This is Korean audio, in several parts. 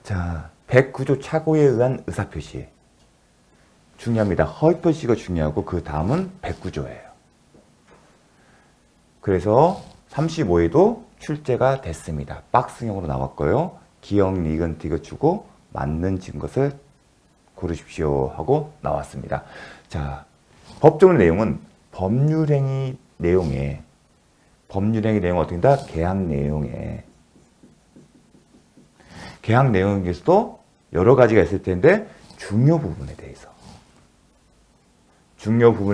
자, 109조 착오에 의한 의사표시. 중요합니다. 허위표시가 중요하고 그 다음은 109조예요. 그래서 35회도 출제가 됐습니다. 박스형으로 나왔고요. 기억, 니은, 디귿 주고 맞는 증것을 고르십시오 하고 나왔습니다. 자, 법조문 내용은 법률행위 내용에 어떻게 된다? 계약 내용에서도 여러 가지가 있을 텐데 중요 부분에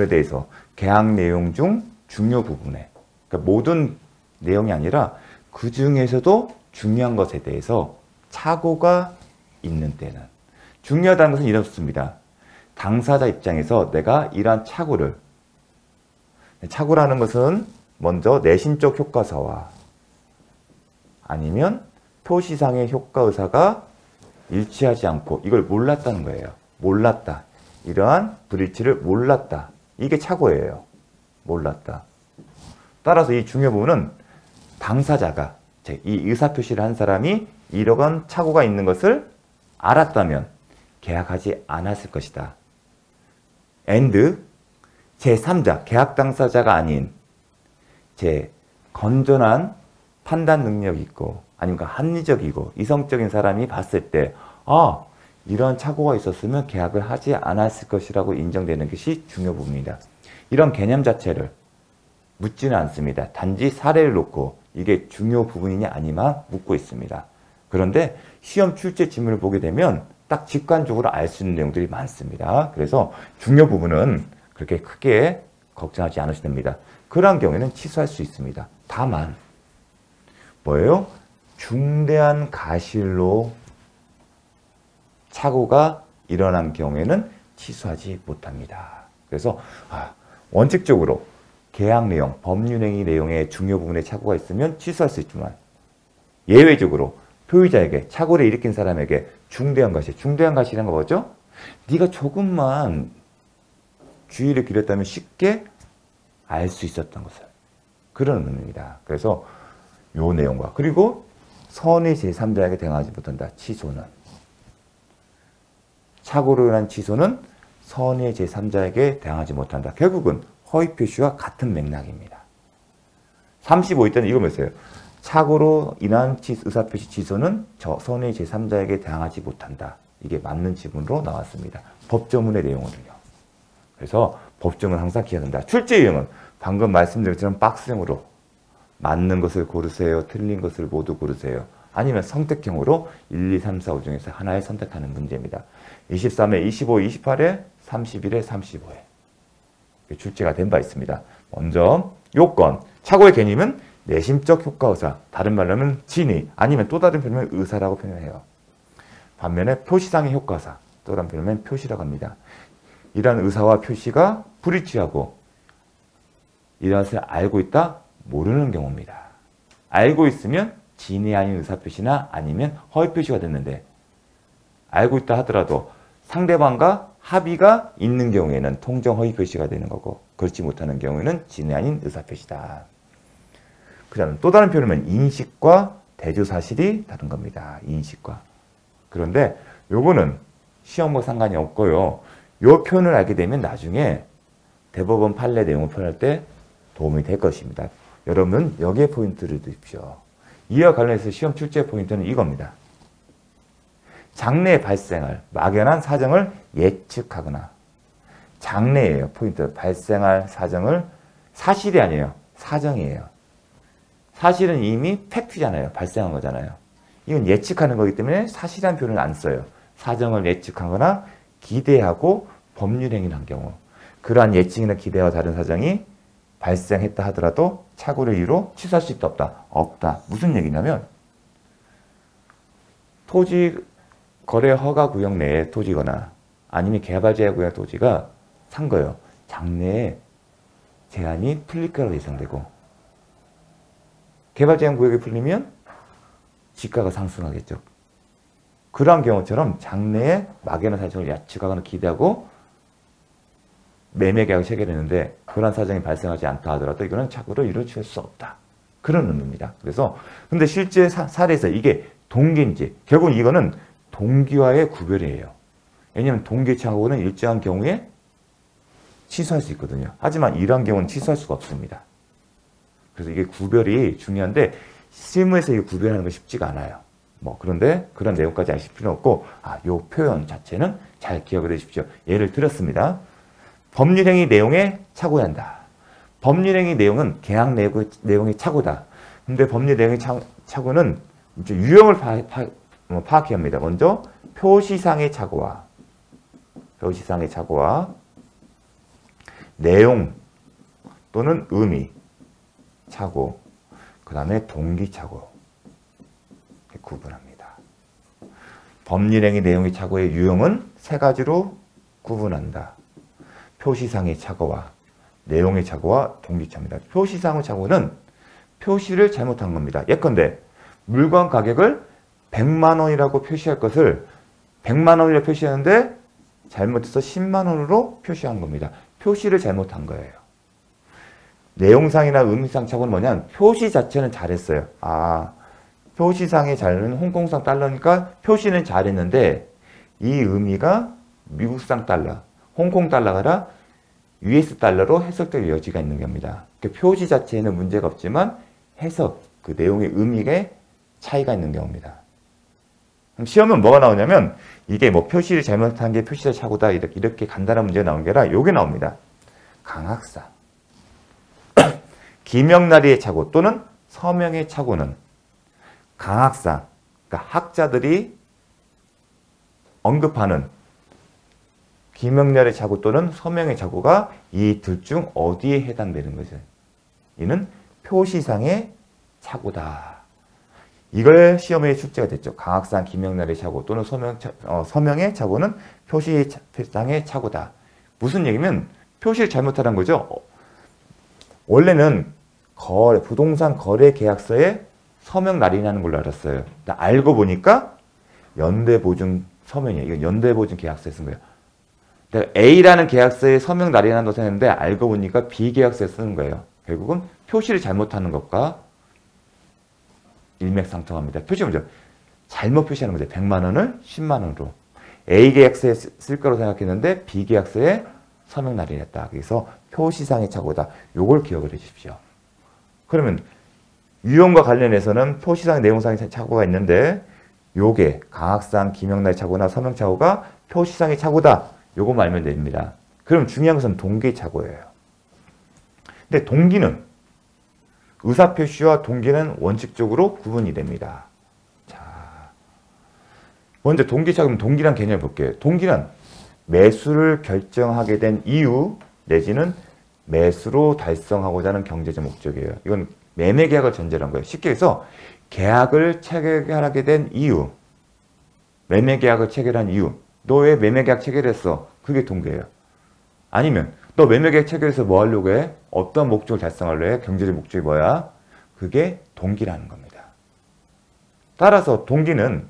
대해서 계약 내용 중 중요 부분에, 그러니까 모든 내용이 아니라 그 중에서도 중요한 것에 대해서 착오가 있는 때는, 중요하다는 것은 이렇습니다. 당사자 입장에서 내가 이러한 착오라는 것은 먼저 내신적 효과사와 아니면 표시상의 효과 의사가 일치하지 않고 이걸 몰랐다는 거예요. 몰랐다. 이러한 불일치를 몰랐다. 이게 착오예요. 몰랐다. 따라서 이 중요 부분은 당사자가, 이 의사표시를 한 사람이 이러한 착오가 있는 것을 알았다면 계약하지 않았을 것이다. and 제3자, 계약 당사자가 아닌 건전한 판단 능력이 있고 아니면 합리적이고 이성적인 사람이 봤을 때 이런 착오가 있었으면 계약을 하지 않았을 것이라고 인정되는 것이 중요 부분입니다. 이런 개념 자체를 묻지는 않습니다. 단지 사례를 놓고 이게 중요 부분이냐 아니냐 묻고 있습니다. 그런데 시험 출제 지문을 보게 되면 딱 직관적으로 알 수 있는 내용들이 많습니다. 그래서 중요 부분은 그렇게 크게 걱정하지 않으셔도 됩니다. 그러한 경우에는 취소할 수 있습니다. 다만 뭐예요? 중대한 가실로 착오가 일어난 경우에는 취소하지 못합니다. 그래서 원칙적으로 계약 내용, 법률행위 내용의 중요 부분에 착오가 있으면 취소할 수 있지만 예외적으로 표의자에게, 착오를 일으킨 사람에게 중대한 가실이란 거 뭐죠? 네가 조금만 주의를 기울였다면 쉽게 알 수 있었던 것을, 그런 의미입니다. 그래서 요 내용과, 그리고 선의 제3자에게 대응하지 못한다. 착오로 인한 취소는 선의 제3자에게 대응하지 못한다. 결국은 허위 표시와 같은 맥락입니다. 35일 때는 이거 뭐였어요? 착오로 인한 의사표시 취소는 선의 제3자에게 대응하지 못한다. 이게 맞는 지문으로 나왔습니다. 법조문의 내용은요. 그래서 법조문 항상 기억한다. 출제 유형은 방금 말씀드린 것처럼 박스형으로 맞는 것을 고르세요. 틀린 것을 모두 고르세요. 아니면 선택형으로 1, 2, 3, 4, 5 중에서 하나를 선택하는 문제입니다. 23회, 25회, 28회, 31회, 35회 출제가 된 바 있습니다. 먼저 요건, 착오의 개념은 내심적 효과의사, 다른 말로 하면 진의, 아니면 또 다른 표현은 의사라고 표현해요. 반면에 표시상의 효과사, 또 다른 표현은 표시라고 합니다. 이러한 의사와 표시가 불일치하고 이런 것을 알고 있다, 모르는 경우입니다. 알고 있으면 진의 아닌 의사표시나 아니면 허위표시가 됐는데, 알고 있다 하더라도 상대방과 합의가 있는 경우에는 통정 허위표시가 되는 거고, 그렇지 못하는 경우에는 진의 아닌 의사표시다. 그 다음 또 다른 표현은 인식과 대조사실이 다른 겁니다. 인식과. 그런데 요거는 시험과 상관이 없고요. 요 표현을 알게 되면 나중에 대법원 판례 내용을 표현할 때 도움이 될 것입니다. 여러분 여기에 포인트를 두십시오. 이와 관련해서 시험 출제 포인트는 이겁니다. 장래에 발생할 막연한 사정을 예측하거나, 장래예요. 포인트. 발생할 사정을, 사실이 아니에요. 사정이에요. 사실은 이미 팩트잖아요. 발생한 거잖아요. 이건 예측하는 거기 때문에 사실이라는 표현을 안 써요. 사정을 예측하거나 기대하고 법률행위를 한 경우, 그러한 예측이나 기대와 다른 사정이 발생했다 하더라도 착오를 이유로 취소할 수 있다 없다? 없다. 무슨 얘기냐면 토지 거래 허가 구역 내에 토지거나 아니면 개발 제한 구역 토지가 산 거예요. 장래에 제한이 풀릴 거라고 예상되고, 개발 제한 구역이 풀리면 지가가 상승하겠죠. 그러한 경우처럼 장래에 막연한 사정을 예측하거나 기대하고 매매 계약을 체결했는데 그런 사정이 발생하지 않다 하더라도 이거는 착오로 이루어질 수 없다. 그런 의미입니다. 그래서 근데 실제 사례에서 이게 동기인지, 결국 이거는 동기와의 구별이에요. 왜냐하면 동기착오는 일정한 경우에 취소할 수 있거든요. 하지만 이러한 경우는 취소할 수가 없습니다. 그래서 이게 구별이 중요한데 실무에서 이 구별하는 건 쉽지가 않아요. 그런데 그런 내용까지 아실 필요는 없고 요 표현 자체는 잘 기억을 해주십시오. 예를 들었습니다. 법률행위 내용에 착오해야 한다. 법률행위 내용은 계약 내용의 착오다. 근데 법률 내용의 착오는 이제 유형을 파악해야 합니다. 먼저 표시상의 착오와 내용 또는 의미 착오, 그 다음에 동기 착오 구분합니다. 법률행위 내용의 착오의 유형은 세 가지로 구분한다. 표시상의 착오와 내용의 착오와 동기 착오입니다. 표시상의 착오는 표시를 잘못한 겁니다. 예컨대 물건 가격을 100만 원이라고 표시할 것을 100만 원이라고 표시하는데 잘못해서 10만 원으로 표시한 겁니다. 표시를 잘못한 거예요. 내용상이나 의미상 착오는 뭐냐면 표시 자체는 잘했어요. 표시상의 잘은 홍콩상 달러니까 표시는 잘했는데 이 의미가 미국상 달러, 홍콩 달러가 아니라 US 달러로 해석될 여지가 있는 겁니다. 표시 자체에는 문제가 없지만 해석, 그 내용의 의미에 차이가 있는 경우입니다. 그럼 시험은 뭐가 나오냐면 이게 표시를 잘못한 게 표시자 착오다 이렇게 간단한 문제가 나오는 게 아니라 요게 나옵니다. 강학상, 기명나리의 착오 또는 서명의 착오는 강학상, 그러니까 학자들이 언급하는 기명나리의 착오 또는 서명의 착오가 이 둘 중 어디에 해당되는 거죠? 이는 표시상의 착오다. 이걸 시험에 출제가 됐죠. 강학상, 기명나리의 착오 또는 서명의 착오는 표시상의 착오다. 무슨 얘기면 표시를 잘못하는 거죠. 원래는 부동산 거래 계약서에 서명 날인하는 걸로 알았어요. 알고 보니까 연대보증 서명이에요. 이건 연대보증 계약서에 쓴 거예요. A라는 계약서에 서명 날인한다고 생각했는데 알고 보니까 B 계약서에 쓰는 거예요. 결국은 표시를 잘못하는 것과 일맥상통합니다. 표시 먼저 잘못 표시하는 거죠. 100만 원을 10만 원으로. A 계약서에 쓸 거라고 생각했는데 B 계약서에 서명 날인했다. 그래서 표시상의 착오다. 요걸 기억을 해 주십시오. 그러면 유형과 관련해서는 표시상, 내용상의 착오가 있는데 요게 강학상, 기명나리 착오나 서명 착오가 표시상의 착오다. 요거만 알면 됩니다. 그럼 중요한 것은 동기의 착오예요. 근데 동기는 의사표시와 동기는 원칙적으로 구분이 됩니다. 자, 먼저 동기 착오면 동기란 개념을 볼게요. 동기는 매수를 결정하게 된 이유 내지는 매수로 달성하고자 하는 경제적 목적이에요. 이건 매매 계약을 전제로 한 거예요. 쉽게 해서 계약을 체결하게 된 이유, 매매 계약을 체결한 이유, 너 왜 매매 계약 체결했어? 그게 동기예요. 아니면 너 매매 계약 체결해서 뭐 하려고 해? 어떤 목적을 달성하려고 해? 경제적 목적이 뭐야? 그게 동기라는 겁니다. 따라서 동기는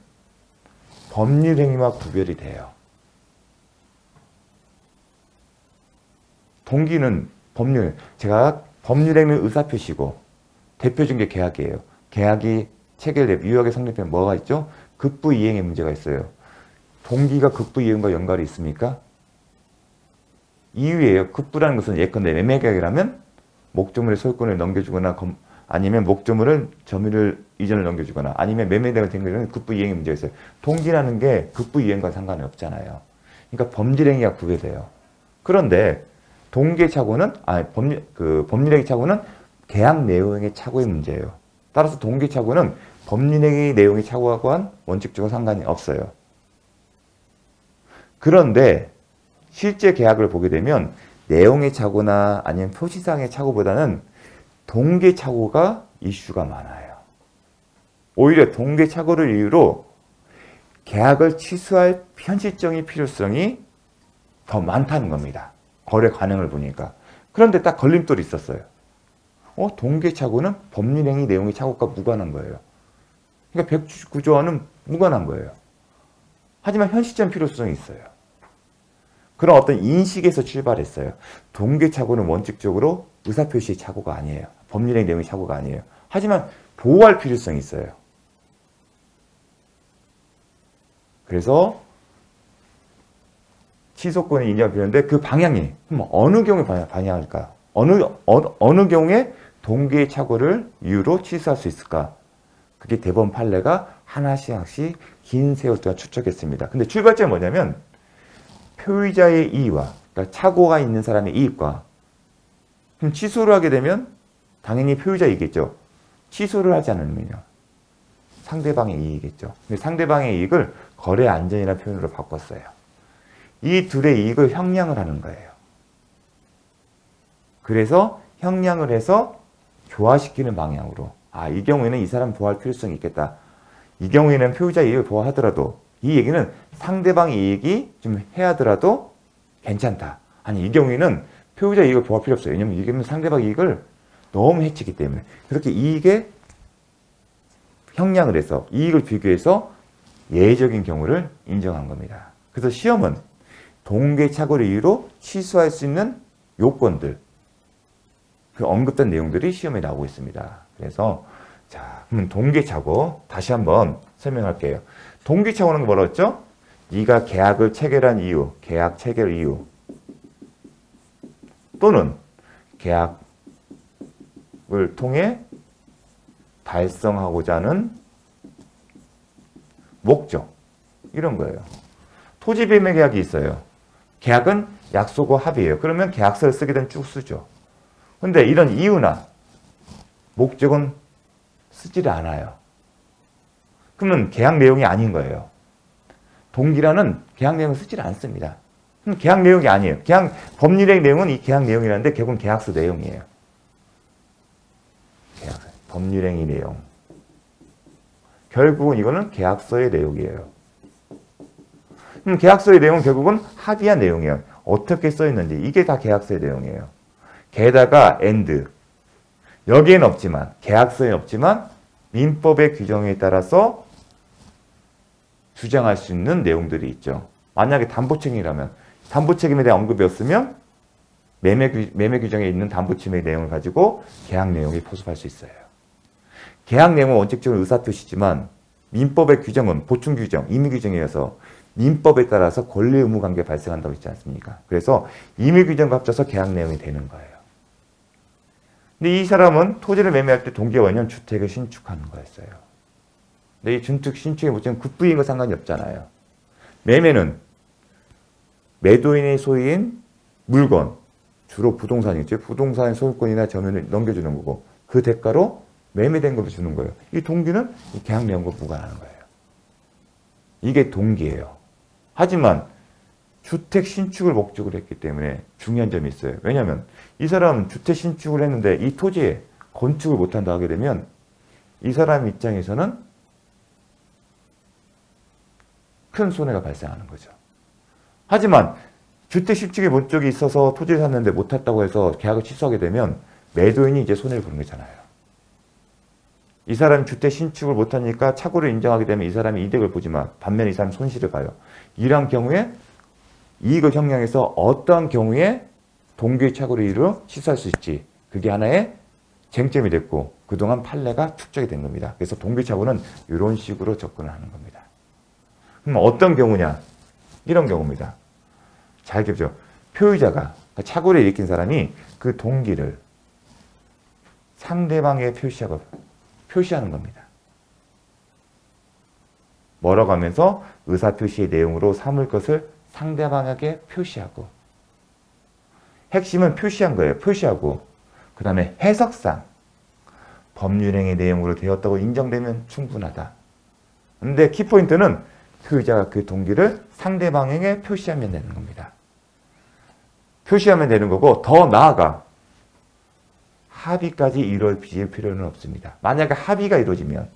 법률 행위와 구별이 돼요. 동기는 제가 법률 행위는 의사표시고 대표적인 게 계약이에요. 계약이 체결되고 유효하게 성립되면 뭐가 있죠? 급부 이행의 문제가 있어요. 동기가 급부 이행과 연관이 있습니까? 이유예요. 급부라는 것은 예컨대 매매 계약이라면 목조물의 소유권을 넘겨주거나 아니면 목조물을 점유를 이전을 넘겨주거나 아니면 매매 계약을 된 경우는 급부 이행의 문제가 있어요. 동기라는 게 급부 이행과 상관이 없잖아요. 그러니까 법률행위가 구별돼요. 그런데 동기의 착오는 법률행위 착오는 계약 내용의 착오의 문제예요. 따라서 동기 착오는 법률행위 내용의 착오와는 원칙적으로 상관이 없어요. 그런데 실제 계약을 보게 되면 내용의 착오나 아니면 표시상의 착오보다는 동기 착오가 이슈가 많아요. 오히려 동기 착오를 이유로 계약을 취소할 현실적인 필요성이 더 많다는 겁니다. 거래 관행을 보니까. 그런데 딱 걸림돌이 있었어요. 동기 착오는 법률행위 내용의 착오가 무관한 거예요. 그러니까 199조와는 무관한 거예요. 하지만 현실적인 필요성이 있어요. 그런 어떤 인식에서 출발했어요. 동기 착오는 원칙적으로 의사표시의 착오가 아니에요. 법률행위 내용의 착오가 아니에요. 하지만 보호할 필요성이 있어요. 그래서 취소권이 인정을 필요한데 그 방향이 어느 경우에 방향일까요? 어느 경우에 동기의 착오를 이유로 취소할 수 있을까? 그게 대법원 판례가 하나씩 긴 세월 동안 추적했습니다. 근데 출발점이 뭐냐면 표의자의 이의와 그러니까 착오가 있는 사람의 이익과 그럼 취소를 하게 되면 당연히 표의자 이익이겠죠. 취소를 하지 않으면요. 상대방의 이익이겠죠. 근데 상대방의 이익을 거래 안전이라는 표현으로 바꿨어요. 이 둘의 이익을 형량을 하는 거예요. 그래서 형량을 해서 교화시키는 방향으로 이 경우에는 이 사람 보호할 필요성이 있겠다. 이 경우에는 표의자 이익을 보호하더라도 이 얘기는 상대방의 이익이 좀 해하더라도 괜찮다. 아니 이 경우에는 표의자 이익을 보호할 필요 없어요. 왜냐하면 이게 상대방 이익을 너무 해치기 때문에 그렇게 이익에 형량을 해서 이익을 비교해서 예외적인 경우를 인정한 겁니다. 그래서 시험은 동계착오를 이유로 취소할 수 있는 요건들 그 언급된 내용들이 시험에 나오고 있습니다. 그래서 자 그러면 동계착오 다시 한번 설명할게요. 동계착오는 뭐라고 했죠? 네가 계약을 체결한 이유, 계약 체결 이유 또는 계약을 통해 달성하고자 하는 목적 이런 거예요. 토지 매매 계약이 있어요. 계약은 약속과 합의예요. 그러면 계약서를 쓰게 되면 쭉 쓰죠. 근데 이런 이유나 목적은 쓰지를 않아요. 그러면 계약 내용이 아닌 거예요. 동기라는 계약 내용을 쓰지를 않습니다. 그럼 계약 내용이 아니에요. 법률의 내용은 이 계약 내용이라는데 결국은 계약서 내용이에요. 계약서, 법률행위 내용. 결국은 이거는 계약서의 내용이에요. 계약서의 내용은 결국은 합의한 내용이에요. 어떻게 써있는지 이게 다 계약서의 내용이에요. 게다가 and 여기에는 없지만 계약서에는 없지만 민법의 규정에 따라서 주장할 수 있는 내용들이 있죠. 만약에 담보책임이라면 담보책임에 대한 언급이 없으면 매매 규정에 있는 담보책임의 내용을 가지고 계약 내용이 포섭할 수 있어요. 계약 내용은 원칙적으로 의사표시지만 민법의 규정은 보충 규정, 임의 규정이어서 민법에 따라서 권리 의무 관계 발생한다고 했지 않습니까? 그래서 임의 규정과 합쳐서 계약 내용이 되는 거예요. 근데 이 사람은 토지를 매매할 때 동기가 뭐냐면 주택을 신축하는 거였어요. 근데 이 주택 신축의 목적은 국부인과 상관이 없잖아요. 매매는 매도인의 소유인 물건, 주로 부동산이죠. 부동산 소유권이나 점유를 넘겨주는 거고 그 대가로 매매된 것을 주는 거예요. 이 동기는 이 계약 내용과 무관한 거예요. 이게 동기예요. 하지만 주택 신축을 목적으로 했기 때문에 중요한 점이 있어요. 왜냐하면 이 사람은 주택 신축을 했는데 이 토지에 건축을 못한다 하게 되면 이 사람 입장에서는 큰 손해가 발생하는 거죠. 하지만 주택 신축의 목적이 있어서 토지를 샀는데 못했다고 해서 계약을 취소하게 되면 매도인이 이제 손해를 보는 거잖아요. 이 사람이 주택 신축을 못하니까 착오를 인정하게 되면 이 사람이 이득을 보지만 반면에 이 사람이 손실을 봐요. 이러한 경우에 이익을 형량해서 어떠한 경우에 동기의 착오를 이유로 취소할 수 있지. 그게 하나의 쟁점이 됐고 그동안 판례가 축적이 된 겁니다. 그래서 동기의 착오는 이런 식으로 접근을 하는 겁니다. 그럼 어떤 경우냐? 이런 경우입니다. 잘 기억하죠. 표의자가 착오를 일으킨 사람이 그 동기를 상대방에게 표시하는 겁니다. 뭐라고 하면서 의사표시의 내용으로 삼을 것을 상대방에게 표시하고 핵심은 표시한 거예요. 표시하고 그 다음에 해석상 법률행위 내용으로 되었다고 인정되면 충분하다. 근데 키포인트는 표의자가 그 동기를 상대방에게 표시하면 되는 겁니다. 표시하면 되는 거고 더 나아가 합의까지 이루어질 필요는 없습니다. 만약에 합의가 이루어지면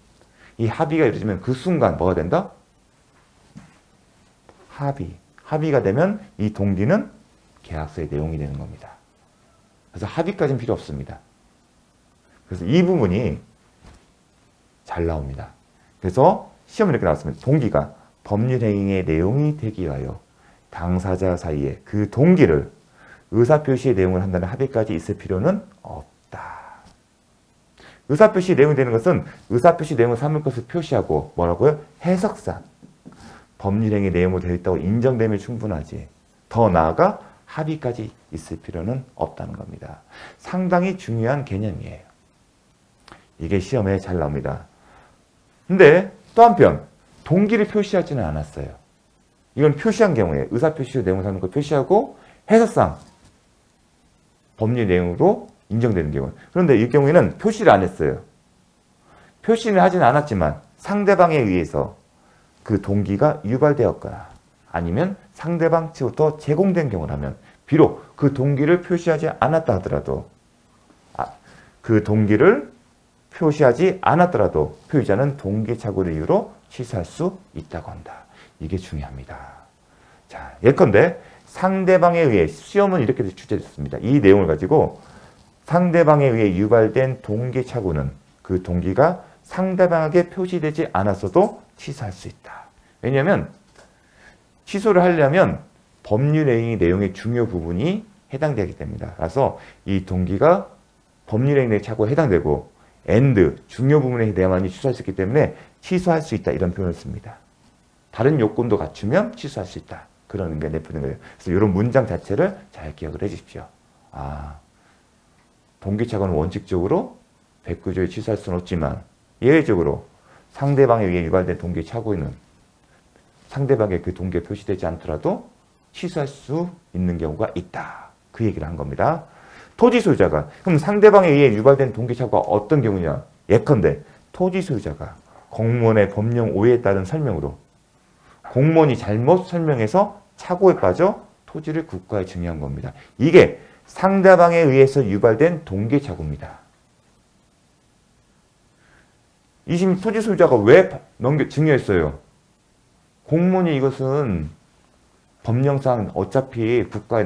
이 합의가 이루어지면 그 순간 뭐가 된다? 합의가 되면 이 동기는 계약서의 내용이 되는 겁니다. 그래서 합의까지는 필요 없습니다. 그래서 이 부분이 잘 나옵니다. 그래서 시험에 이렇게 나왔습니다. 동기가 법률행위의 내용이 되기 위하여 당사자 사이에 그 동기를 의사표시의 내용을 한다는 합의까지 있을 필요는 없다. 의사표시 내용이 되는 것은 의사표시 내용을 삼을 것을 표시하고 뭐라고요? 해석상 법률행위 내용으로 되어 있다고 인정되면 충분하지. 더 나아가 합의까지 있을 필요는 없다는 겁니다. 상당히 중요한 개념이에요. 이게 시험에 잘 나옵니다. 근데 또 한편 동기를 표시하지는 않았어요. 이건 표시한 경우에 의사표시로 내용상는 거 표시하고 해석상 법률 내용으로 인정되는 경우. 그런데 이 경우에는 표시를 안 했어요. 표시는 하진 않았지만 상대방에 의해서 그 동기가 유발되었거나 아니면 상대방 측부터 제공된 경우라면 비록 그 동기를 표시하지 않았다 하더라도 그 동기를 표시하지 않았더라도 표의자는 동기 착오를 이유로 취소할 수 있다고 한다. 이게 중요합니다. 자, 예컨대 상대방에 의해 시험은 이렇게 출제됐습니다. 이 내용을 가지고 상대방에 의해 유발된 동기 착오는 그 동기가 상대방에게 표시되지 않았어도 취소할 수 있다. 왜냐하면 취소를 하려면 법률행위 내용의 중요 부분이 해당되기 때문이다. 그래서 이 동기가 법률행위 착오에 해당되고 and 중요 부분에 대해야만이 취소할 수 있기 때문에 취소할 수 있다 이런 표현을 씁니다. 다른 요건도 갖추면 취소할 수 있다. 그런 의미가 내포된 거예요. 그래서 이런 문장 자체를 잘 기억을 해 주십시오. 동기착오는 원칙적으로 109조에 취소할 수는 없지만 예외적으로 상대방에 의해 유발된 동기착오에는 상대방의 그 동기에 표시되지 않더라도 취소할 수 있는 경우가 있다. 그 얘기를 한 겁니다. 토지 소유자가 그럼 상대방에 의해 유발된 동기착오가 어떤 경우냐? 예컨대 토지 소유자가 공무원의 법령 오해에 따른 설명으로 공무원이 잘못 설명해서 착오에 빠져 토지를 국가에 증여한 겁니다. 이게 상대방에 의해서 유발된 동기착오입니다. 2심 토지 소유자가 왜 증여했어요? 공무원이 이것은 법령상 어차피 국가에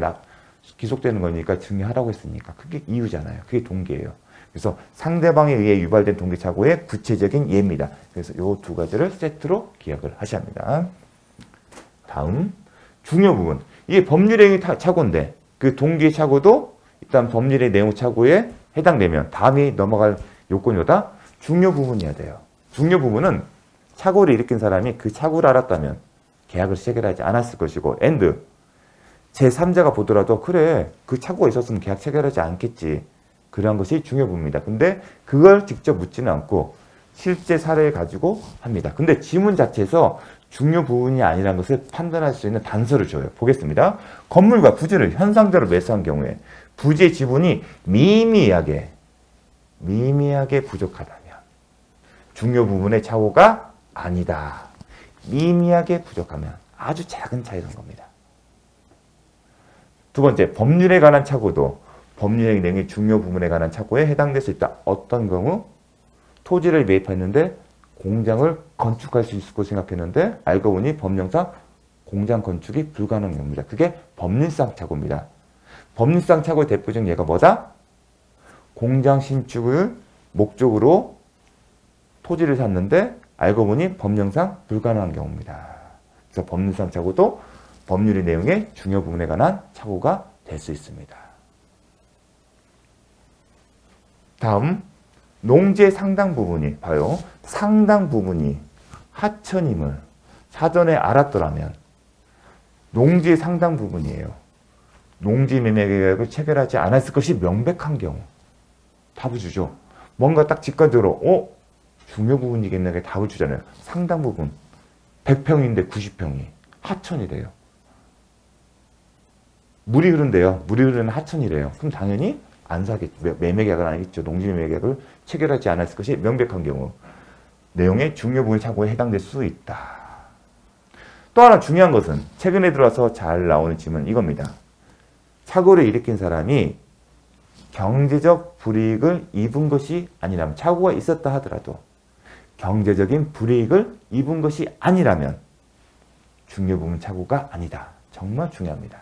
기속되는 거니까 증여하라고 했으니까 그게 이유잖아요. 그게 동기예요. 그래서 상대방에 의해 유발된 동기착오의 구체적인 예입니다. 그래서 이 두 가지를 세트로 기억을 하셔야 합니다. 다음 중요 부분. 이게 법률행위 착오인데 그 동기착오도 일단 법률의 내용 착오에 해당되면 다음이 넘어갈 요건이 뭐다? 중요 부분이어야 돼요. 중요 부분은 착오를 일으킨 사람이 그 착오를 알았다면 계약을 체결하지 않았을 것이고 and 제3자가 보더라도 그래 그 착오가 있었으면 계약 체결하지 않겠지. 그러한 것이 중요 부분입니다. 근데 그걸 직접 묻지는 않고 실제 사례를 가지고 합니다. 근데 지문 자체에서 중요 부분이 아니라는 것을 판단할 수 있는 단서를 줘요. 보겠습니다. 건물과 부지를 현상대로 매수한 경우에 부지의 지분이 미미하게 부족하다면 중요 부분의 착오가 아니다. 미미하게 부족하면 아주 작은 차이인 겁니다. 두 번째, 법률에 관한 착오도 법률의 내용의 중요 부분에 관한 착오에 해당될 수 있다. 어떤 경우? 토지를 매입했는데 공장을 건축할 수 있을 거라고 생각했는데 알고 보니 법령상 공장 건축이 불가능한 경우입니다. 그게 법률상 착오입니다. 법률상 착오의 대표적인 예가 뭐다? 공장 신축을 목적으로 토지를 샀는데 알고 보니 법령상 불가능한 경우입니다. 그래서 법률상 착오도 법률의 내용의 중요 부분에 관한 착오가 될 수 있습니다. 다음 농지의 상당 부분이 봐요. 상당 부분이 하천임을 사전에 알았더라면 농지의 상당 부분이에요. 농지 매매 계약을 체결하지 않았을 것이 명백한 경우 답을 주죠. 뭔가 딱 직관적으로 중요 부분이겠네 답을 주잖아요. 상당 부분 100평인데 90평이 하천이래요. 물이 흐른대요. 물이 흐르는 하천이래요. 그럼 당연히 안 사겠죠. 매매 계약은 아니겠죠. 농지 매매 계약을 체결하지 않았을 것이 명백한 경우 내용의 중요 부분 착오에 해당될 수 있다. 또 하나 중요한 것은 최근에 들어와서 잘 나오는 질문은 이겁니다. 착오를 일으킨 사람이 경제적 불이익을 입은 것이 아니라면 착오가 있었다 하더라도 경제적인 불이익을 입은 것이 아니라면 중요 부분 착오가 아니다. 정말 중요합니다.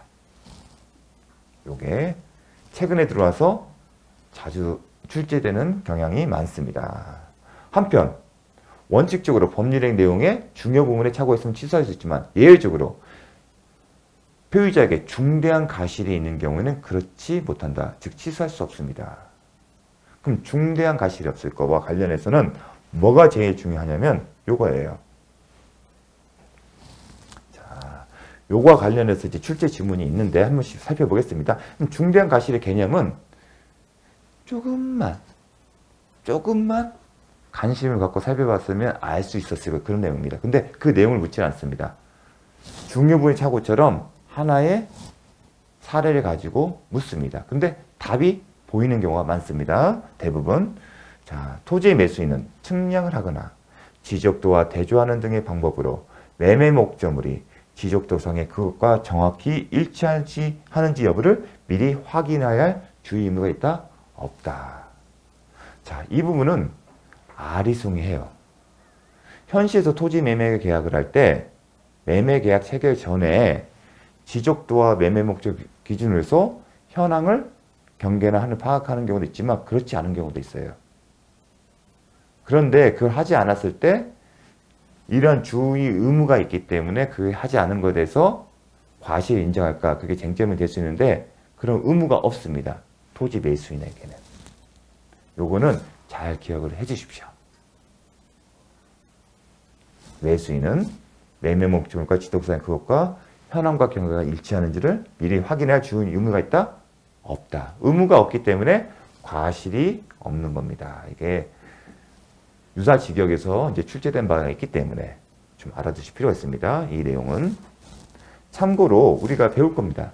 요게 최근에 들어와서 자주 출제되는 경향이 많습니다. 한편 원칙적으로 법률행 내용의 중요 부분에 착오가 있으면 취소할 수 있지만 예외적으로 표의자에게 중대한 가실이 있는 경우에는 그렇지 못한다. 즉 취소할 수 없습니다. 그럼 중대한 가실이 없을 거와 관련해서는 뭐가 제일 중요하냐면 요거예요. 요거와 관련해서 이제 출제 지문이 있는데 한 번씩 살펴보겠습니다. 중대한 과실의 개념은 조금만 관심을 갖고 살펴봤으면 알 수 있었을 거 그런 내용입니다. 근데 그 내용을 묻지 않습니다. 중요부의 착오처럼 하나의 사례를 가지고 묻습니다. 근데 답이 보이는 경우가 많습니다. 대부분. 자, 토지의 매수인은 측량을 하거나 지적도와 대조하는 등의 방법으로 매매 목적물이 지적도상의 그것과 정확히 일치하는지 여부를 미리 확인해야 할 주의 의무가 있다? 없다. 자, 이 부분은 아리송해요. 현시에서 토지 매매 계약을 할 때 매매 계약 체결 전에 지적도와 매매 목적 기준으로 해서 현황을 경계나 하는 파악하는 경우도 있지만 그렇지 않은 경우도 있어요. 그런데 그걸 하지 않았을 때 이런 주의 의무가 있기 때문에 그 하지 않은 것에 대해서 과실을 인정할까 그게 쟁점이 될 수 있는데 그런 의무가 없습니다. 토지 매수인에게는. 요거는 잘 기억을 해 주십시오. 매수인은 매매 목적물과 지적도상의 그것과 현황과 경계가 일치하는지를 미리 확인할 주의 의무가 있다? 없다. 의무가 없기 때문에 과실이 없는 겁니다. 이게 유사직역에서 이제 출제된 바가 있기 때문에 좀 알아두실 필요가 있습니다. 이 내용은. 참고로 우리가 배울 겁니다.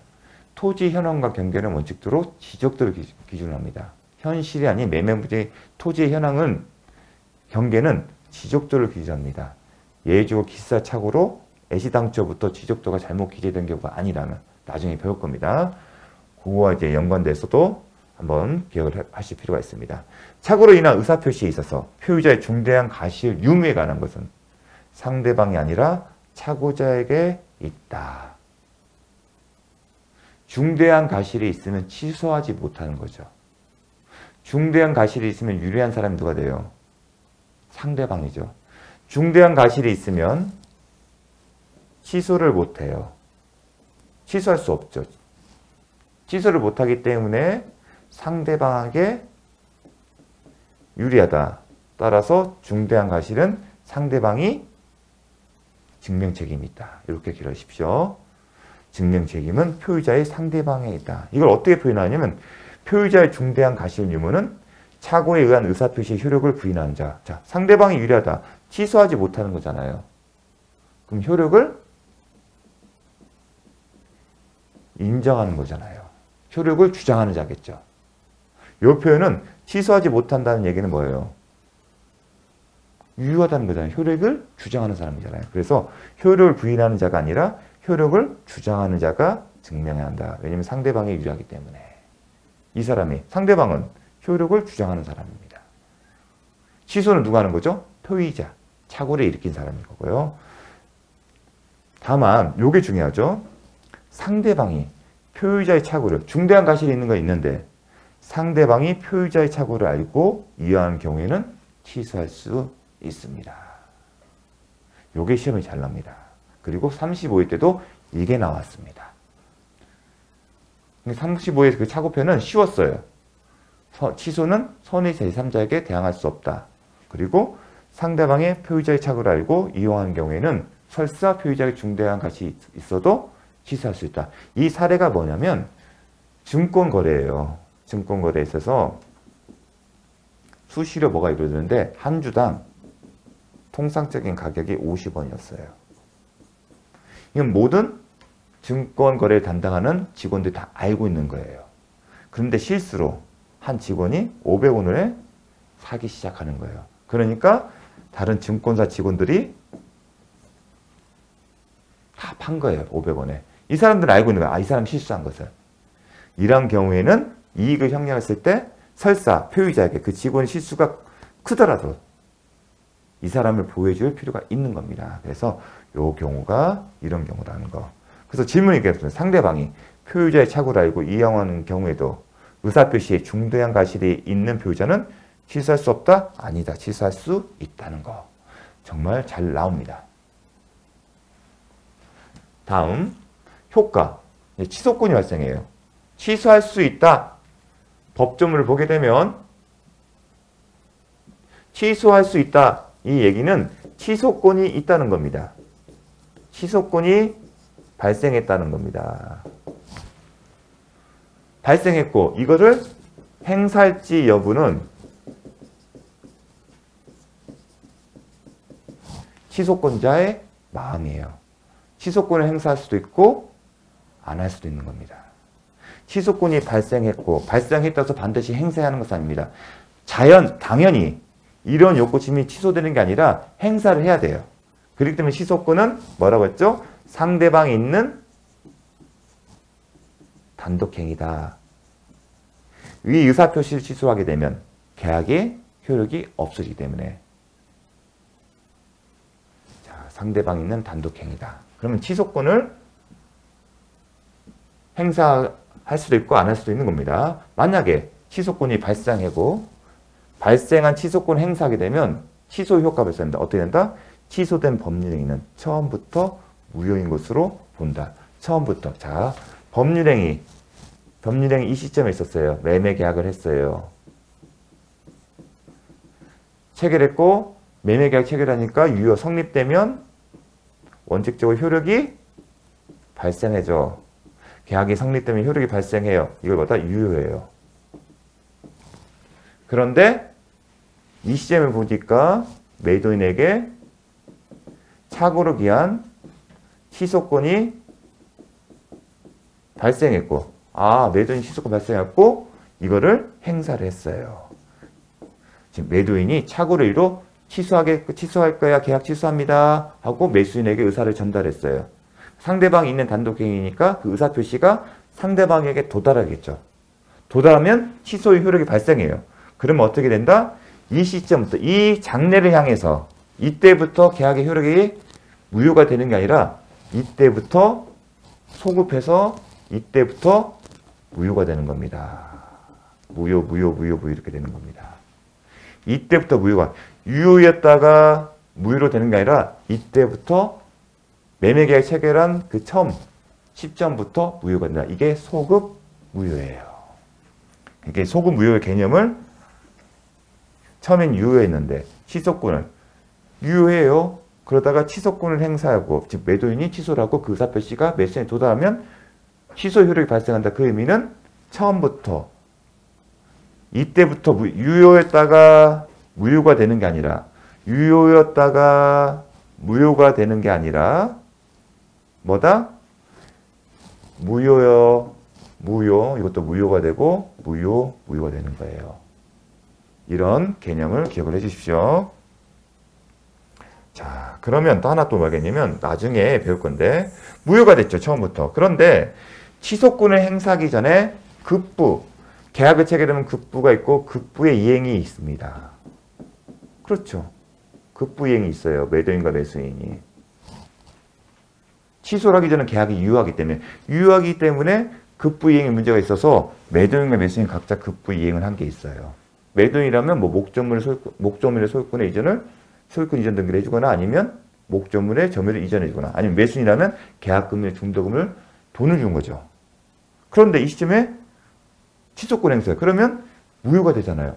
토지 현황과 경계는 원칙대로 지적도를 기준으로 합니다. 현실이 아닌 매매물의 토지의 현황은 경계는 지적도를 기준합니다. 예외적으로 기사착오로 애시당초부터 지적도가 잘못 기재된 경우가 아니라면 나중에 배울 겁니다. 그거와 이제 연관돼서도 한번 기억을 하실 필요가 있습니다. 착오로 인한 의사표시에 있어서 표의자의 중대한 과실 유무에 관한 것은 상대방이 아니라 착오자에게 있다. 중대한 과실이 있으면 취소하지 못하는 거죠. 중대한 과실이 있으면 유리한 사람이 누가 돼요? 상대방이죠. 중대한 과실이 있으면 취소를 못해요. 취소할 수 없죠. 취소를 못하기 때문에 상대방에게 유리하다. 따라서 중대한 과실은 상대방이 증명책임이 있다. 이렇게 기억하십시오. 증명책임은 표의자의 상대방에 있다. 이걸 어떻게 표현하냐면 표의자의 중대한 과실 유무는 착오에 의한 의사표시의 효력을 부인하는 자. 자, 상대방이 유리하다. 취소하지 못하는 거잖아요. 그럼 효력을 인정하는 거잖아요. 효력을 주장하는 자겠죠. 이 표현은 취소하지 못한다는 얘기는 뭐예요? 유효하다는 거잖아요. 효력을 주장하는 사람이잖아요. 그래서 효력을 부인하는 자가 아니라 효력을 주장하는 자가 증명해야 한다. 왜냐하면 상대방이 유리하기 때문에. 이 사람이, 상대방은 효력을 주장하는 사람입니다. 취소는 누가 하는 거죠? 표의자, 착오를 일으킨 사람인 거고요. 다만 요게 중요하죠. 상대방이 표의자의 착오를, 중대한 과실이 있는 거 있는데 상대방이 표의자의 착오를 알고 이해하는 경우에는 취소할 수 있습니다. 요게 시험이 잘 납니다. 그리고 35회 때도 이게 나왔습니다. 35회 그 착오편은 쉬웠어요. 취소는 선의 제3자에게 대항할 수 없다. 그리고 상대방의 표의자의 착오를 알고 이용하는 경우에는 설사 표의자의 중대한 과실이 있어도 취소할 수 있다. 이 사례가 뭐냐면 증권거래예요. 증권거래에 있어서 수수료 뭐가 이루어지는데 한 주당 통상적인 가격이 50원이었어요. 이건 모든 증권거래를 담당하는 직원들이 다 알고 있는 거예요. 그런데 실수로 한 직원이 500원을 사기 시작하는 거예요. 그러니까 다른 증권사 직원들이 다 판 거예요. 500원에. 이 사람들은 알고 있는 거야. 아, 이 사람 실수한 것을. 이런 경우에는 이익을 형량했을 때 설사 표의자에게 그 직원의 실수가 크더라도 이 사람을 보호해줄 필요가 있는 겁니다. 그래서 요 경우가 이런 경우라는 거. 그래서 질문이 있겠습니다. 상대방이 표의자의 착오를 알고 이용하는 경우에도 의사표시에 중대한 과실이 있는 표의자는 취소할 수 없다? 아니다. 취소할 수 있다는 거. 정말 잘 나옵니다. 다음 효과. 취소권이 발생해요. 취소할 수 있다. 법조문을 보게 되면 취소할 수 있다. 이 얘기는 취소권이 있다는 겁니다. 취소권이 발생했다는 겁니다. 발생했고 이거를 행사할지 여부는 취소권자의 마음이에요. 취소권을 행사할 수도 있고 안 할 수도 있는 겁니다. 취소권이 발생했고 발생했다고 해서 반드시 행사하는 것은 아닙니다. 당연히 이런 요구침이 취소되는 게 아니라 행사를 해야 돼요. 그렇기 때문에 취소권은 뭐라고 했죠? 상대방이 있는 단독행위다. 위 의사표시를 취소하게 되면 계약의 효력이 없어지기 때문에 상대방이 있는 단독행위다. 그러면 취소권을 행사할 수도 있고 안 할 수도 있는 겁니다. 만약에 취소권이 발생하고 발생한 취소권 행사하게 되면 취소 효과가 발생한다. 어떻게 된다? 취소된 법률행위는 처음부터 무효인 것으로 본다. 처음부터. 자, 법률행위 이 시점에 있었어요. 매매 계약을 했어요. 체결했고 매매 계약 체결하니까 유효 성립되면 원칙적으로 효력이 발생해죠. 계약이 성립되면 효력이 발생해요. 이걸 뭐다? 유효해요. 그런데 이 시점에 보니까 매도인에게 착오를 기한 취소권이 발생했고 매도인 취소권 발생했고 이거를 행사를 했어요. 지금 매도인이 착오를 이로 취소할 거야. 계약 취소합니다. 하고 매수인에게 의사를 전달했어요. 상대방이 있는 단독행위니까 그 의사표시가 상대방에게 도달하겠죠. 도달하면 취소의 효력이 발생해요. 그러면 어떻게 된다? 이 시점부터 이 장래를 향해서 이때부터 계약의 효력이 무효가 되는 게 아니라 이때부터 소급해서 이때부터 무효가 되는 겁니다. 무효 이렇게 되는 겁니다. 이때부터 무효가 유효였다가 무효로 되는 게 아니라 이때부터 매매계약 체결한 그 처음 시점부터 무효가 된다. 이게 소급 무효예요. 이게 소급 무효의 개념을 처음엔 유효했는데 취소권을 유효해요. 그러다가 취소권을 행사하고 즉 매도인이 취소를 하고 그 의사표시가 매수인에 도달하면 취소 효력이 발생한다. 그 의미는 처음부터 이때부터 유효했다가 무효가 되는 게 아니라 유효였다가 무효가 되는 게 아니라 뭐다? 무효 이것도 무효가 되고 무효가 되는 거예요. 이런 개념을 기억을 해 주십시오. 자, 그러면 또 하나 또 뭐겠냐면 나중에 배울 건데 무효가 됐죠. 처음부터. 그런데 취소권을 행사하기 전에 급부 계약을 체결하면 급부가 있고 급부의 이행이 있습니다. 그렇죠. 급부 이행이 있어요. 매도인과 매수인이. 취소를 하기 전에 계약이 유효하기 때문에 급부 이행에 문제가 있어서 매도인과 매수인 각자 급부 이행을 한 게 있어요. 매도인이라면 뭐 목적물의 소유권의 이전을 소유권 이전 등기를 해주거나 아니면 목적물의 점유를 이전해주거나 아니면 매수인이라면 계약금의 중도금을 돈을 준 거죠. 그런데 이 시점에 취소권 행사예요. 그러면 무효가 되잖아요.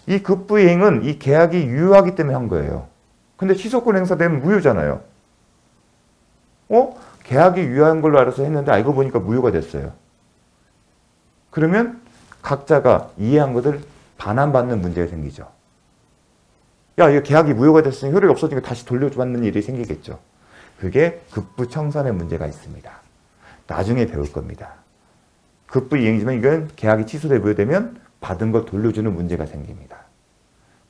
이 급부 이행은 이 계약이 유효하기 때문에 한 거예요. 근데 취소권 행사되면 무효잖아요. 계약이 유효한 걸로 알아서 했는데 알고 보니까 무효가 됐어요. 그러면 각자가 이해한 것을 반환받는 문제가 생기죠. 야, 이거 계약이 무효가 됐으니 효력이 없어지니까 다시 돌려받는 일이 생기겠죠. 그게 급부 청산의 문제가 있습니다. 나중에 배울 겁니다. 급부 이행이지만 이건 계약이 취소돼 무효되면 받은 거 돌려주는 문제가 생깁니다.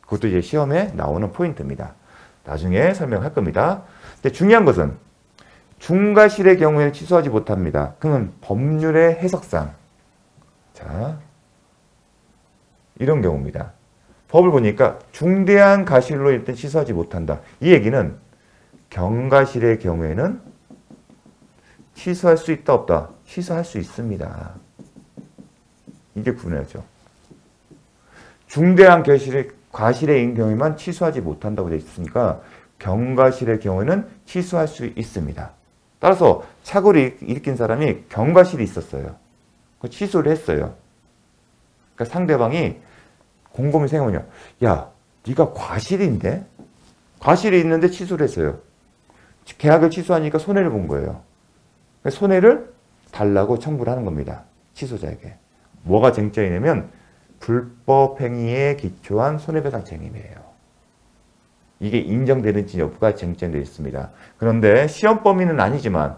그것도 이제 시험에 나오는 포인트입니다. 나중에 설명할 겁니다. 근데 중요한 것은 중과실의 경우에는 취소하지 못합니다. 그러면 법률의 해석상 자 이런 경우입니다. 법을 보니까 중대한 과실로 일단 취소하지 못한다. 이 얘기는 경과실의 경우에는 취소할 수 있다 없다. 취소할 수 있습니다. 이게 구분해야죠. 중대한 과실의 경우에만 취소하지 못한다고 되어 있으니까 경과실의 경우에는 취소할 수 있습니다. 따라서 착오를 일으킨 사람이 경과실이 있었어요. 취소를 했어요. 그러니까 상대방이 곰곰이 생각하냐. 야, 네가 과실인데? 과실이 있는데 취소를 했어요. 계약을 취소하니까 손해를 본 거예요. 손해를 달라고 청구를 하는 겁니다. 취소자에게. 뭐가 쟁점이냐면 불법 행위에 기초한 손해배상 책임이에요. 이게 인정되는지 여부가 쟁점되어 있습니다. 그런데 시험 범위는 아니지만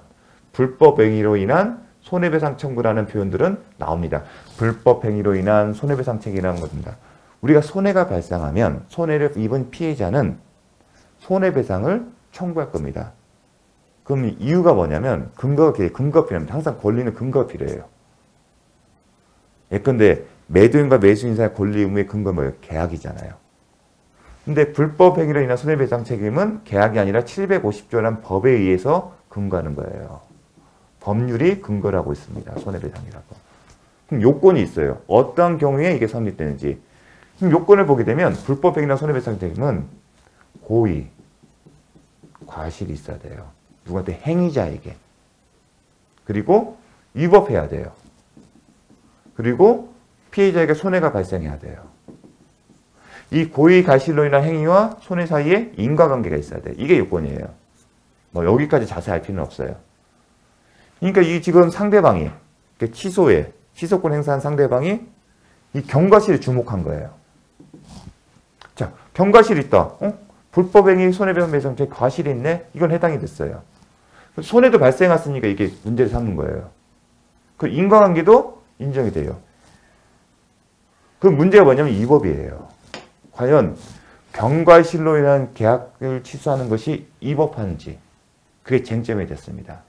불법 행위로 인한 손해배상 청구라는 표현들은 나옵니다. 불법 행위로 인한 손해배상 책임이라는 겁니다. 우리가 손해가 발생하면 손해를 입은 피해자는 손해배상을 청구할 겁니다. 그럼 이유가 뭐냐면 근거가 필요합니다. 항상 권리는 근거가 필요해요. 예컨대 매도인과 매수인 사이의 권리 의무의 근거는 뭐예요? 계약이잖아요. 근데 불법 행위로 인한 손해배상 책임은 계약이 아니라 750조라는 법에 의해서 근거하는 거예요. 법률이 근거를 하고 있습니다. 손해배상이라고. 그럼 요건이 있어요. 어떤 경우에 이게 성립되는지. 그럼 요건을 보게 되면 불법 행위나 손해배상 책임은 고의, 과실이 있어야 돼요. 누구한테? 행위자에게. 그리고 위법해야 돼요. 그리고 피해자에게 손해가 발생해야 돼요. 이 고의 과실로 인한 행위와 손해 사이에 인과관계가 있어야 돼요. 이게 요건이에요. 뭐 여기까지 자세히 알 필요는 없어요. 그러니까 이 지금 상대방이 취소권 행사한 상대방이 이 경과실에 주목한 거예요. 자, 경과실 있다. 불법행위 손해배상 과실이 있네. 이건 해당이 됐어요. 손해도 발생했으니까 이게 문제를 삼는 거예요. 그 인과관계도 인정이 돼요. 그 문제가 뭐냐면 위법이에요. 과연 경과실로 인한 계약을 취소하는 것이 위법한지 그게 쟁점이 됐습니다.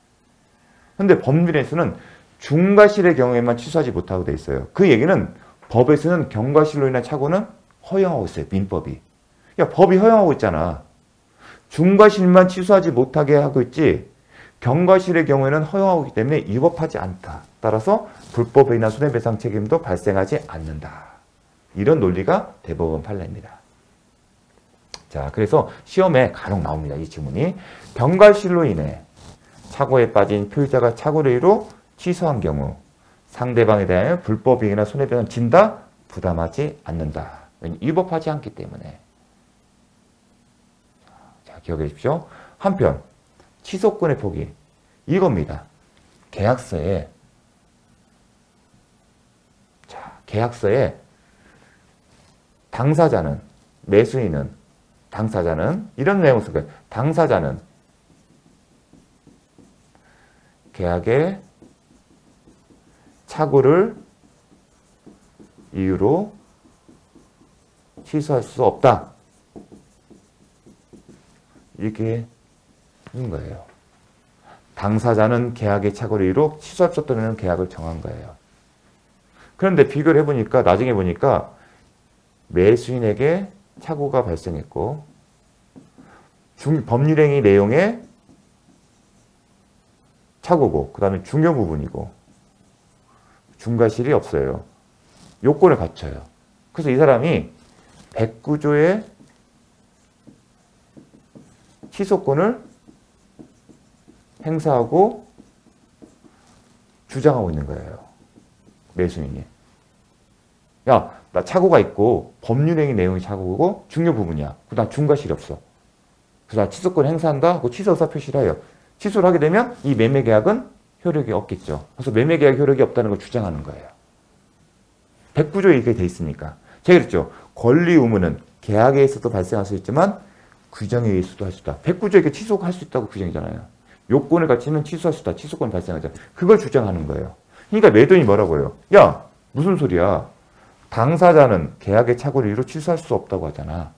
그런데 법률에서는 중과실의 경우에만 취소하지 못하고 돼 있어요. 그 얘기는 법에서는 경과실로 인한 착오는 허용하고 있어요. 민법이. 야, 법이 허용하고 있잖아. 중과실만 취소하지 못하게 하고 있지 경과실의 경우에는 허용하고 있기 때문에 위법하지 않다. 따라서 불법에 인한 손해배상 책임도 발생하지 않는다. 이런 논리가 대법원 판례입니다. 자, 그래서 시험에 간혹 나옵니다. 이 질문이. 경과실로 인해 착오에 빠진 표의자가 착오를 이루 취소한 경우 상대방에 대하여 불법행위나 손해배상을 진다? 부담하지 않는다. 왜냐하면 위법하지 않기 때문에. 자, 기억해 주십시오. 한편 취소권의 포기 이겁니다. 계약서에 당사자는 매수인은 당사자는 이런 내용을 쓸 거예요. 당사자는 계약의 착오를 이유로 취소할 수 없다. 이렇게 하는 거예요. 당사자는 계약의 착오를 이유로 취소할 수 없다는 계약을 정한 거예요. 그런데 비교를 해보니까 나중에 보니까 매수인에게 착오가 발생했고 법률행위 내용에 착오고 그 다음에 중요 부분이고 중과실이 없어요. 요건을 갖춰요. 그래서 이 사람이 109조의 취소권을 행사하고 주장하고 있는 거예요. 매수인이. 야, 나 착오가 있고 법률행위 내용이 착오고 중요 부분이야. 나 중과실이 없어. 그래서 나 취소권 행사한다. 그 취소 의사 표시를 해요. 취소를 하게 되면 이 매매 계약은 효력이 없겠죠. 그래서 매매 계약 효력이 없다는 걸 주장하는 거예요. 109조에 이렇게 돼 있으니까. 제가 그랬죠. 권리 의무는 계약에 있어도 발생할 수 있지만 규정에 의해서도 할 수 있다. 109조에 이렇게 취소할 수 있다고 규정이잖아요. 요건을 갖추면 취소할 수 있다. 취소권 발생하잖아. 그걸 주장하는 거예요. 그러니까 매도인이 뭐라고 해요? 야, 무슨 소리야. 당사자는 계약의 착오를 이유로 취소할 수 없다고 하잖아.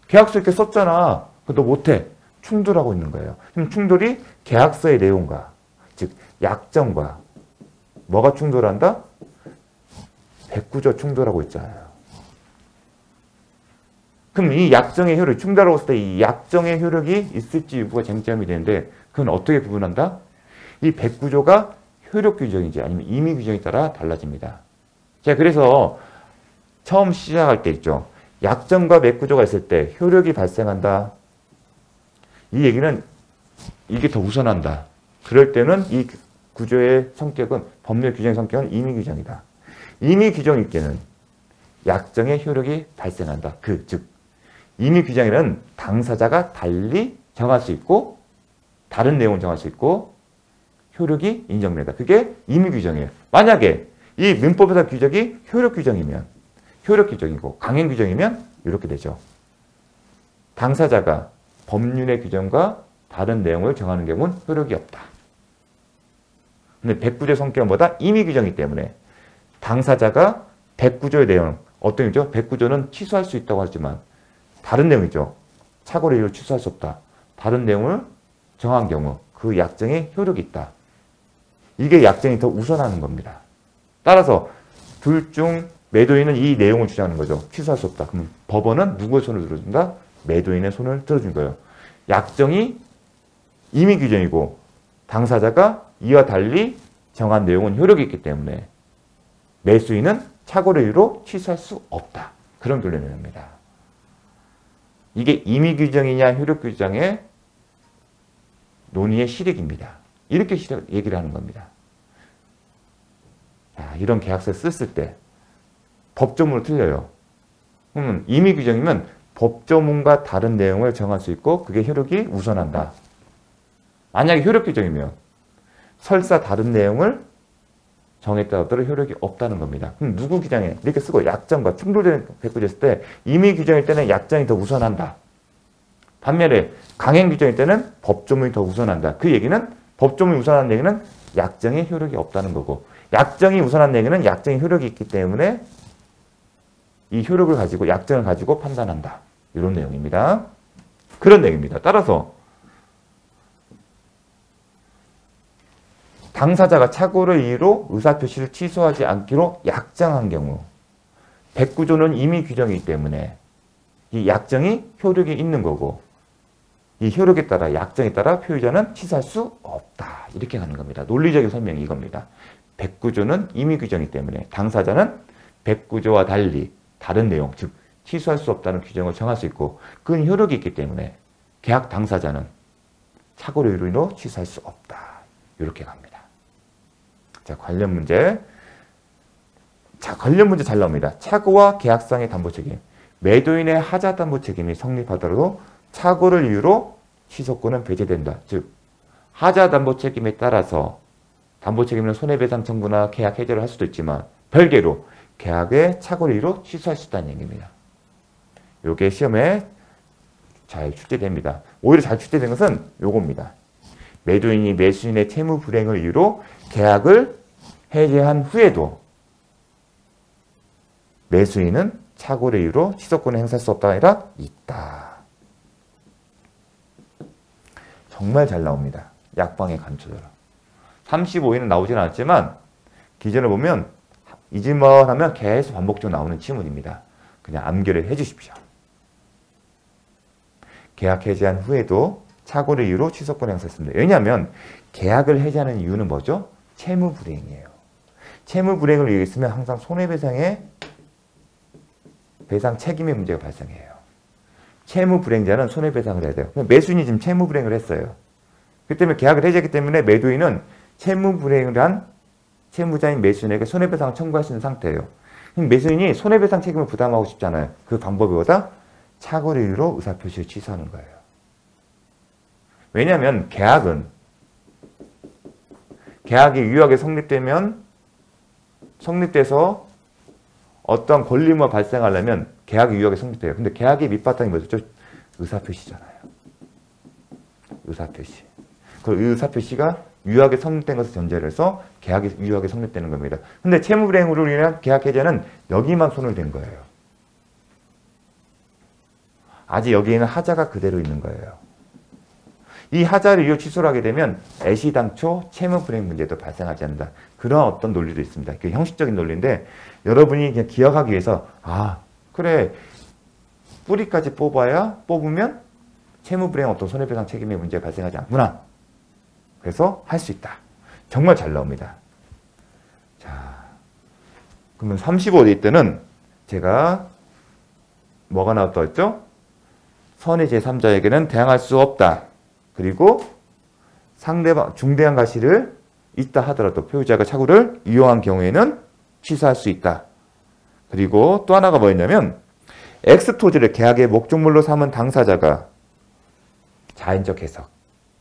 계약서 이렇게 썼잖아. 그거 너 못해. 충돌하고 있는 거예요. 그럼 충돌이 계약서의 내용과 즉 약정과 뭐가 충돌한다? 109조 충돌하고 있잖아요. 그럼 이 약정의 효력, 충돌하고 있을 때 이 약정의 효력이 있을지 여부가 쟁점이 되는데 그건 어떻게 구분한다? 이 109조가 효력 규정인지 아니면 임의 규정에 따라 달라집니다. 자, 그래서 처음 시작할 때 있죠. 약정과 109조가 있을 때 효력이 발생한다. 이 얘기는 이게 더 우선한다. 그럴 때는 이 구조의 성격은 법률 규정의 성격은 임의 규정이다. 임의 규정일 때는 약정의 효력이 발생한다. 즉 임의 규정에는 당사자가 달리 정할 수 있고 다른 내용을 정할 수 있고 효력이 인정된다. 그게 임의 규정이에요. 만약에 이 민법에서 규정이 효력 규정이면 효력 규정이고 강행 규정이면 이렇게 되죠. 당사자가 법률의 규정과 다른 내용을 정하는 경우는 효력이 없다. 근데 109조 성격보다 임의 규정이기 때문에 당사자가 109조의 내용, 어떤 의미죠? 109조는 취소할 수 있다고 하지만 다른 내용이죠. 착오의 이유로 취소할 수 없다. 다른 내용을 정한 경우 그 약정에 효력이 있다. 이게 약정이 더 우선하는 겁니다. 따라서 둘 중 매도인은 이 내용을 주장하는 거죠. 취소할 수 없다. 그럼 법원은 누구의 손을 들어준다? 매도인의 손을 들어준 거예요. 약정이 임의 규정이고 당사자가 이와 달리 정한 내용은 효력이 있기 때문에 매수인은 착오의 이유로 취소할 수 없다. 그런 결론을 냅니다. 이게 임의 규정이냐 효력 규정의 논의의 실익입니다. 이렇게 얘기를 하는 겁니다. 자, 이런 계약서를 썼을 때 법조문으로 틀려요. 그러면 임의 규정이면 법조문과 다른 내용을 정할 수 있고 그게 효력이 우선한다. 만약에 효력 규정이면 설사 다른 내용을 정했다 하더라도 효력이 없다는 겁니다. 그럼 누구 규정에 이렇게 쓰고 약정과 충돌되는 백구졌을 때 임의 규정일 때는 약정이 더 우선한다. 반면에 강행 규정일 때는 법조문이 더 우선한다. 그 얘기는 법조문이 우선한 얘기는 약정에 효력이 없다는 거고 약정이 우선한 얘기는 약정에 효력이 있기 때문에 이 효력을 가지고 약정을 가지고 판단한다. 이런 내용입니다. 그런 내용입니다. 따라서 당사자가 착오의 이유로 의사표시를 취소하지 않기로 약정한 경우 109조는 임의 규정이기 때문에 이 약정이 효력이 있는 거고 이 효력에 따라 약정에 따라 표의자는 취소할 수 없다. 이렇게 가는 겁니다. 논리적인 설명이 이겁니다. 109조는 임의 규정이기 때문에 당사자는 109조와 달리 다른 내용, 즉 취소할 수 없다는 규정을 정할 수 있고 그건 효력이 있기 때문에 계약 당사자는 착오의 이유로 취소할 수 없다. 이렇게 갑니다. 자, 관련 문제. 자, 관련 문제 잘 나옵니다. 착오와 계약상의 담보 책임. 매도인의 하자 담보 책임이 성립하더라도 착오를 이유로 취소권은 배제된다. 즉, 하자 담보 책임에 따라서 담보 책임은 손해배상 청구나 계약 해제를 할 수도 있지만 별개로 계약의 착오를 이유로 취소할 수 있다는 얘기입니다. 이게 시험에 잘 출제됩니다. 오히려 잘 출제된 것은 요겁니다. 매도인이 매수인의 채무 불이행을 이유로 계약을 해제한 후에도 매수인은 착오의 이유로 취소권을 행사할 수 없다가 아니라 있다. 정말 잘 나옵니다. 약방의 간초대로. 35위는 나오진 않았지만 기준을 보면 잊을만 하면 계속 반복적으로 나오는 지문입니다. 그냥 암기를 해주십시오. 계약 해제한 후에도 착오의 이유로 취소권을 행사했습니다. 왜냐하면 계약을 해제하는 이유는 뭐죠? 채무 불이행이에요. 채무 불이행을 위해서면 항상 손해배상의 배상 책임의 문제가 발생해요. 채무 불이행자는 손해배상을 해야 돼요. 매수인이 지금 채무 불이행을 했어요. 그 때문에 계약을 해제했기 때문에 매도인은 채무 불이행을 한 채무자인 매수인에게 손해배상을 청구할 수 있는 상태예요. 매수인이 손해배상 책임을 부담하고 싶잖아요. 그 방법이 뭐다? 착오의 이유로 의사표시를 취소하는 거예요. 왜냐하면 계약이 유효하게 성립돼서 어떤 권리가 발생하려면 계약이 유효하게 성립돼요. 근데 계약의 밑바탕이 뭐죠? 의사표시잖아요. 의사표시. 그 의사표시가 유효하게 성립된 것을 전제로 해서 계약이 유효하게 성립되는 겁니다. 근데 채무불이행으로 인한 계약 해제는 여기만 손을 댄 거예요. 아직 여기에는 하자가 그대로 있는 거예요. 이 하자를 이유 취소를 하게 되면 애시당초 채무불이행 문제도 발생하지 않는다. 그런 어떤 논리도 있습니다. 그 형식적인 논리인데 여러분이 그냥 기억하기 위해서 그래 뿌리까지 뽑으면 채무불이행 어떤 손해배상 책임의 문제가 발생하지 않구나. 그래서 할 수 있다. 정말 잘 나옵니다. 자, 그러면 35대 때는 제가 뭐가 나왔다 했죠? 선의 제3자에게는 대항할 수 없다. 그리고 상대방 중대한 과실을 있다 하더라도 표의자가 착오를 이용한 경우에는 취소할 수 있다. 그리고 또 하나가 뭐였냐면 X토지를 계약의 목적물로 삼은 당사자가 자연적 해석.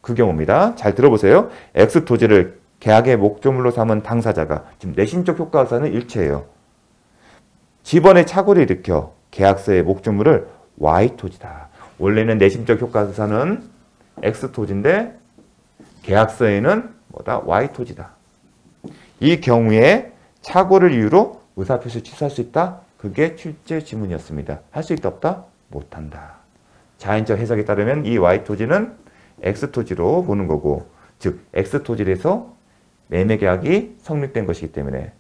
그 경우입니다. 잘 들어보세요. X 토지를 계약의 목조물로 삼은 당사자가 지금 내심적 효과사는 일체예요. 집원의 착오를 일으켜 계약서의 목조물을 Y 토지다. 원래는 내심적 효과사는 X 토지인데 계약서에는 뭐다? Y 토지다. 이 경우에 착오를 이유로 의사표시를 취소할 수 있다? 그게 출제 지문이었습니다. 할 수 있다 없다? 못한다. 자연적 해석에 따르면 이 Y 토지는 X 토지로 보는 거고, 즉 X 토지에서 매매 계약이 성립된 것이기 때문에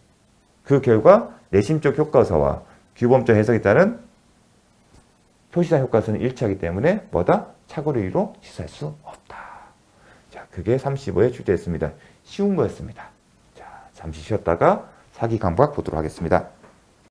그 결과 내심적 효과서와 규범적 해석에 따른 표시상 효과서는 일치하기 때문에 뭐다? 착오를 이유로 취소할 수 없다. 자, 그게 35에 출제했습니다. 쉬운 거였습니다. 자, 잠시 쉬었다가 사기 감각 보도록 하겠습니다.